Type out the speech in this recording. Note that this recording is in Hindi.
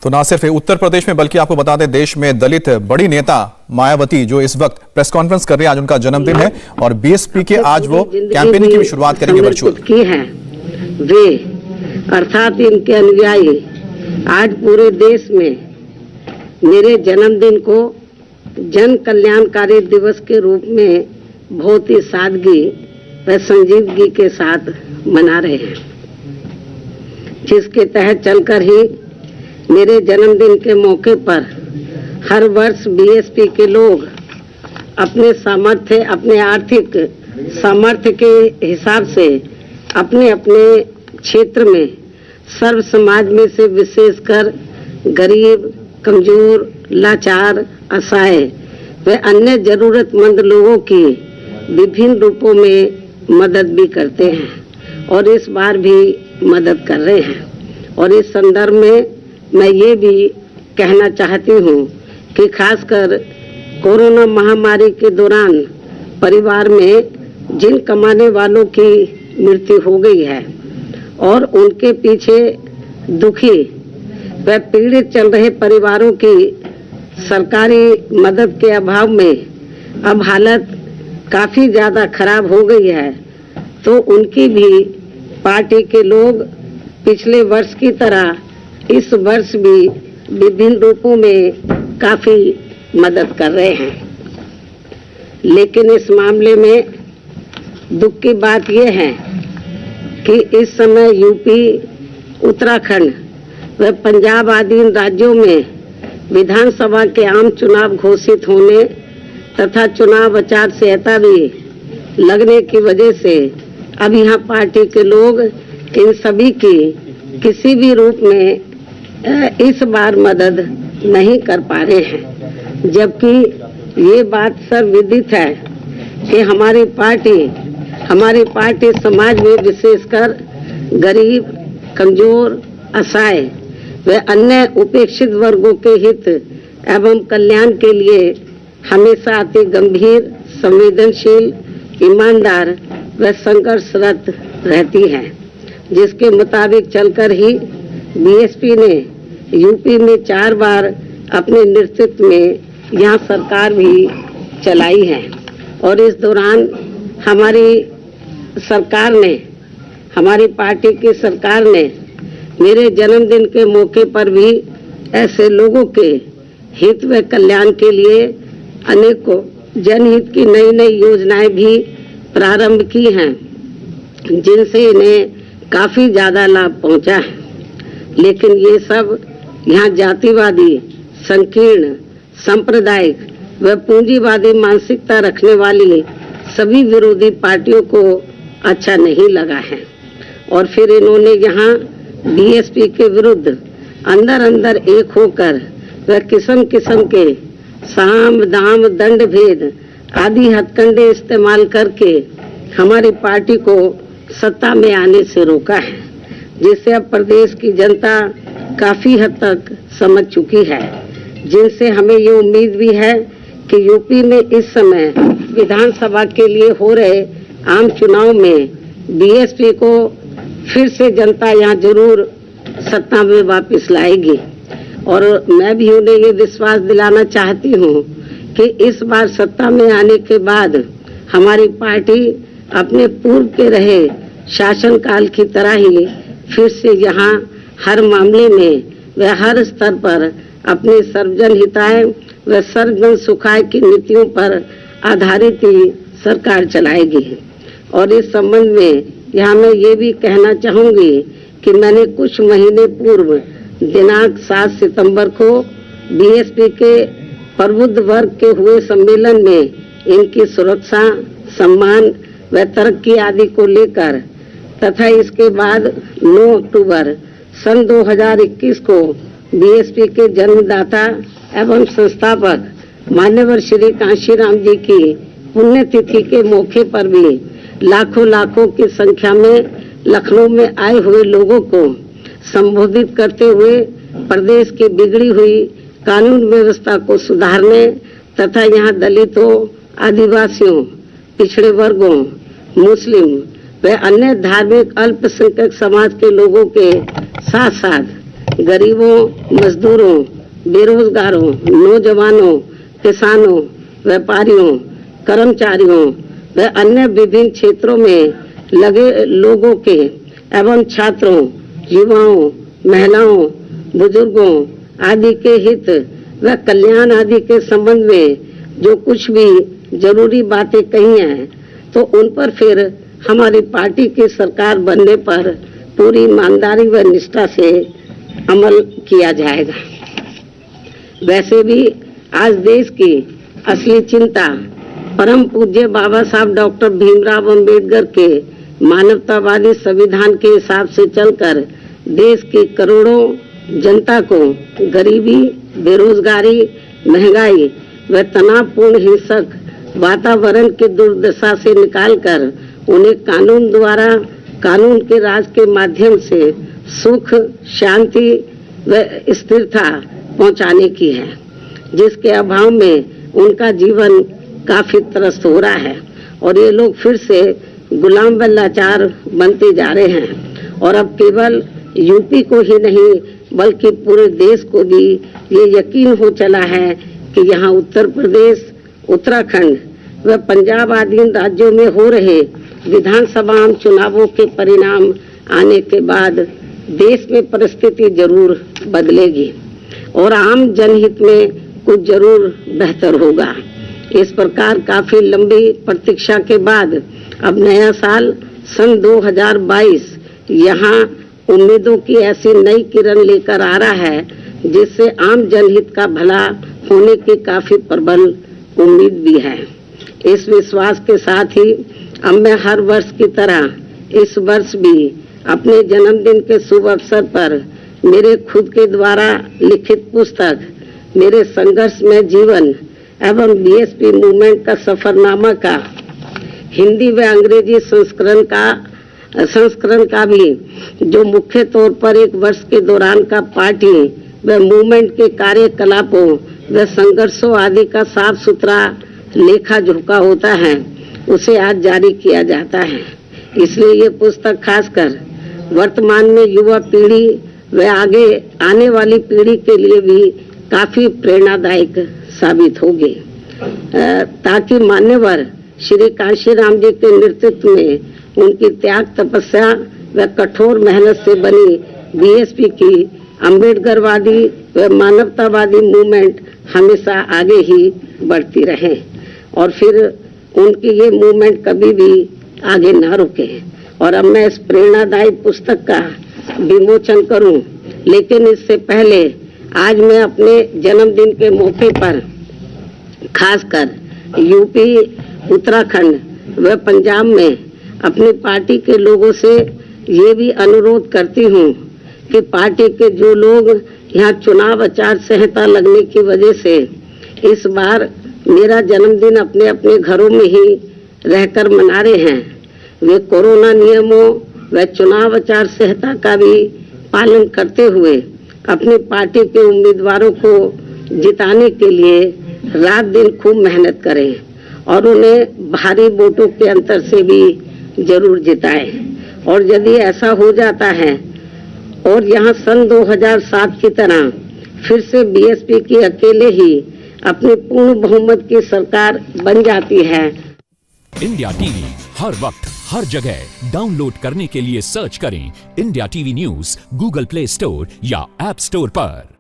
तो ना सिर्फ उत्तर प्रदेश में बल्कि आपको बता दें देश में दलित बड़ी नेता मायावती जो इस वक्त प्रेस कॉन्फ्रेंस कर रही है, आज उनका जन्मदिन है और बीएसपी के आज वो कैंपेनिंग की भी शुरुआत करेंगे वर्चुअल की है। वे अर्थात इनके अनुयायी आज पूरे देश में मेरे जन्मदिन को जन कल्याणकारी दिवस के रूप में बहुत ही सादगी व संजीदगी के साथ मना रहे हैं, जिसके तहत चलकर ही मेरे जन्मदिन के मौके पर हर वर्ष बीएसपी के लोग अपने सामर्थ्य, अपने आर्थिक सामर्थ्य के हिसाब से अपने अपने क्षेत्र में सर्व समाज में से विशेषकर गरीब, कमजोर, लाचार, असहाय व अन्य जरूरतमंद लोगों की विभिन्न रूपों में मदद भी करते हैं और इस बार भी मदद कर रहे हैं। और इस संदर्भ में मैं ये भी कहना चाहती हूँ कि खासकर कोरोना महामारी के दौरान परिवार में जिन कमाने वालों की मृत्यु हो गई है और उनके पीछे दुखी व पीड़ित चल रहे परिवारों की सरकारी मदद के अभाव में अब हालत काफी ज्यादा खराब हो गई है, तो उनकी भी पार्टी के लोग पिछले वर्ष की तरह इस वर्ष भी विभिन्न रूपों में काफी मदद कर रहे हैं। लेकिन इस मामले में दुख की बात यह है कि इस समय यूपी, उत्तराखंड व पंजाब आदि राज्यों में विधानसभा के आम चुनाव घोषित होने तथा चुनाव आचार संहिता भी लगने की वजह से अब यहाँ पार्टी के लोग इन सभी की किसी भी रूप में इस बार मदद नहीं कर पा रहे हैं, जबकि ये बात सर्वविदित है कि हमारी पार्टी समाज में विशेषकर गरीब, कमजोर, असहाय व अन्य उपेक्षित वर्गों के हित एवं कल्याण के लिए हमेशा अति गंभीर, संवेदनशील, ईमानदार व संघर्षरत रहती है, जिसके मुताबिक चलकर ही बीएसपी ने यूपी में 4 बार अपने नेतृत्व में यहाँ सरकार भी चलाई है। और इस दौरान हमारी पार्टी की सरकार ने मेरे जन्मदिन के मौके पर भी ऐसे लोगों के हित व कल्याण के लिए अनेकों जनहित की नई योजनाएं भी प्रारंभ की हैं, जिनसे इन्हें काफी ज्यादा लाभ पहुंचा है। लेकिन ये सब यहाँ जातिवादी, संकीर्ण, सांप्रदायिक व पूंजीवादी मानसिकता रखने वाली सभी विरोधी पार्टियों को अच्छा नहीं लगा है और फिर इन्होंने यहाँ बीएसपी के विरुद्ध अंदर एक होकर व किस्म किस्म के साम, दाम, दंड भेद आदि हथकंडे इस्तेमाल करके हमारी पार्टी को सत्ता में आने से रोका है, जिससे अब प्रदेश की जनता काफी हद तक समझ चुकी है, जिनसे हमें ये उम्मीद भी है कि यूपी में इस समय विधानसभा के लिए हो रहे आम चुनाव में बीएसपी को फिर से जनता यहाँ जरूर सत्ता में वापस लाएगी। और मैं भी उन्हें ये विश्वास दिलाना चाहती हूँ कि इस बार सत्ता में आने के बाद हमारी पार्टी अपने पूर्व के रहे शासनकाल की तरह ही फिर से यहाँ हर मामले में व हर स्तर पर अपनी सर्वजन हिताय व सर्वजन सुखाय की नीतियों पर आधारित ही सरकार चलाएगी। और इस संबंध में यहाँ मैं ये भी कहना चाहूंगी कि मैंने कुछ महीने पूर्व दिनांक 7 सितंबर को बीएसपी के प्रबुद्ध वर्ग के हुए सम्मेलन में इनकी सुरक्षा, सम्मान व तरक्की आदि को लेकर तथा इसके बाद 9 अक्टूबर सन 2021 को बीएसपी के जन्मदाता एवं संस्थापक मान्यवर श्री कांशीराम जी की पुण्यतिथि के मौके पर भी लाखों की संख्या में लखनऊ में आए हुए लोगों को संबोधित करते हुए प्रदेश की बिगड़ी हुई कानून व्यवस्था को सुधारने तथा यहाँ दलितों, आदिवासियों, पिछड़े वर्गों, मुस्लिम व अन्य धार्मिक अल्पसंख्यक समाज के लोगों के साथ साथ गरीबों, मजदूरों, बेरोजगारों, नौजवानों, किसानों, व्यापारियों, कर्मचारियों व अन्य विभिन्न क्षेत्रों में लगे लोगों के एवं छात्रों, युवाओं, महिलाओं, बुजुर्गों आदि के हित व कल्याण आदि के संबंध में जो कुछ भी जरूरी बातें कही हैं, तो उन पर फिर हमारी पार्टी की सरकार बनने पर पूरी ईमानदारी व निष्ठा से अमल किया जाएगा। वैसे भी आज देश की असली चिंता परम पूज्य बाबा साहब डॉक्टर भीमराव अंबेडकर के मानवतावादी संविधान के हिसाब से चलकर देश की करोड़ों जनता को गरीबी, बेरोजगारी, महंगाई व तनावपूर्ण हिंसक वातावरण की दुर्दशा से निकालकर उन्हें कानून के राज के माध्यम से सुख, शांति व स्थिरता पहुंचाने की है, जिसके अभाव में उनका जीवन काफी त्रस्त हो रहा है और ये लोग फिर से गुलाम व लाचार बनते जा रहे हैं। और अब केवल यूपी को ही नहीं बल्कि पूरे देश को भी ये यकीन हो चला है कि यहाँ उत्तर प्रदेश, उत्तराखंड व पंजाब आदि राज्यों में हो रहे विधानसभा चुनावों के परिणाम आने के बाद देश में परिस्थिति जरूर बदलेगी और आम जनहित में कुछ जरूर बेहतर होगा। इस प्रकार काफी लंबी प्रतीक्षा के बाद अब नया साल सन 2022 यहाँ उम्मीदों की ऐसी नई किरण लेकर आ रहा है, जिससे आम जनहित का भला होने की काफी प्रबल उम्मीद भी है। इस विश्वास के साथ ही अब मैं हर वर्ष की तरह इस वर्ष भी अपने जन्मदिन के शुभ अवसर पर मेरे खुद के द्वारा लिखित पुस्तक मेरे संघर्ष में जीवन एवं बीएसपी मूवमेंट का सफरनामा का हिंदी व अंग्रेजी संस्करण का भी, जो मुख्य तौर पर एक वर्ष के दौरान का पार्टी व मूवमेंट के कार्यकलापों व संघर्षों आदि का साफ सुथरा लेखा जोखा होता है, उसे आज जारी किया जाता है। इसलिए ये पुस्तक खासकर वर्तमान में युवा पीढ़ी व आगे आने वाली पीढ़ी के लिए भी काफी प्रेरणादायक साबित होगी, ताकि मान्यवर श्री कांशीराम जी के नेतृत्व में उनकी त्याग, तपस्या व कठोर मेहनत से बनी बीएसपी की अम्बेडकरवादी व मानवतावादी मूवमेंट हमेशा आगे ही बढ़ती रहे और फिर उनकी ये मूवमेंट कभी भी आगे न रुके। और अब मैं इस प्रेरणादायी पुस्तक का विमोचन करूं, लेकिन इससे पहले आज मैं अपने जन्मदिन के मौके पर खासकर यूपी, उत्तराखंड व पंजाब में अपनी पार्टी के लोगों से ये भी अनुरोध करती हूँ कि पार्टी के जो लोग यहाँ चुनाव आचार संहिता लगने की वजह से इस बार मेरा जन्मदिन अपने अपने घरों में ही रहकर मना रहे हैं, वे कोरोना नियमों व चुनाव आचार संहिता का भी पालन करते हुए अपनी पार्टी के उम्मीदवारों को जिताने के लिए रात दिन खूब मेहनत करें और उन्हें भारी वोटों के अंतर से भी जरूर जिताएं। और यदि ऐसा हो जाता है और यहाँ सन 2007 की तरह फिर से बीएसपी की अकेले ही अपनी पूर्ण बहुमत की सरकार बन जाती है। इंडिया टीवी हर वक्त हर जगह डाउनलोड करने के लिए सर्च करें India TV news Google play store या ऐप स्टोर पर।